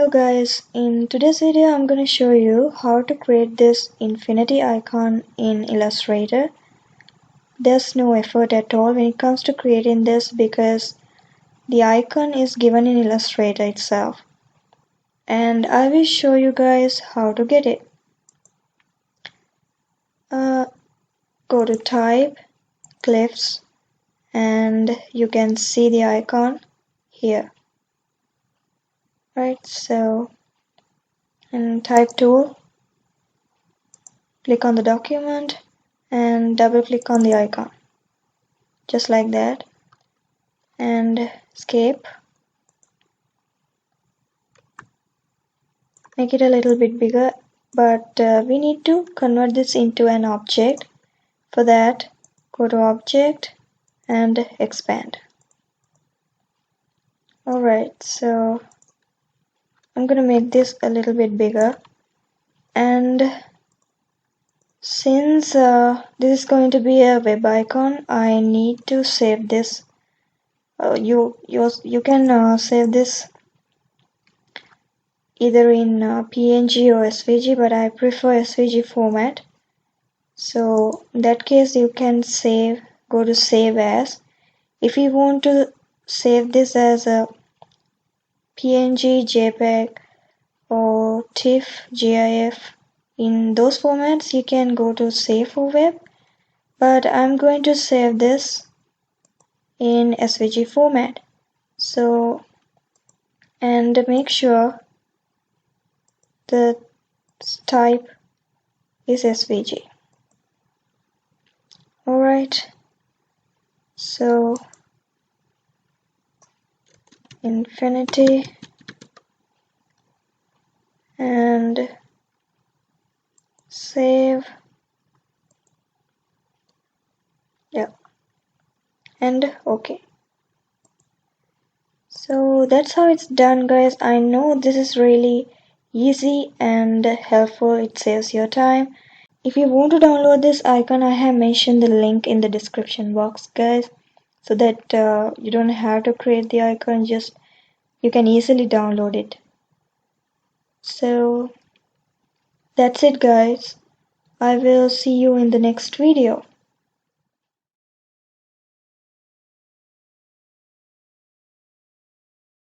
Hello guys, in today's video I'm going to show you how to create this infinity icon in Illustrator. There's no effort at all when it comes to creating this because the icon is given in Illustrator itself. And I will show you guys how to get it. Go to type, glyphs, and you can see the icon here. Right, so and type tool, click on the document and double click on the icon just like that and escape. Make it a little bit bigger, but we need to convert this into an object. For that, go to object and expand. Alright, so I'm gonna make this a little bit bigger, and since this is going to be a web icon, I need to save this. You can save this either in PNG or SVG, but I prefer SVG format. So in that case you can go to save as. If you want to save this as a PNG, JPEG or TIFF, GIF, in those formats you can go to save for web, but I'm going to save this in SVG format. So, and make sure the type is SVG. Alright, so infinity and save, yeah, and OK. So that's how it's done, guys. I know this is really easy and helpful. It saves your time. If you want to download this icon, I have mentioned the link in the description box, guys, so that you don't have to create the icon, just you can easily download it. So that's it, guys. I will see you in the next video.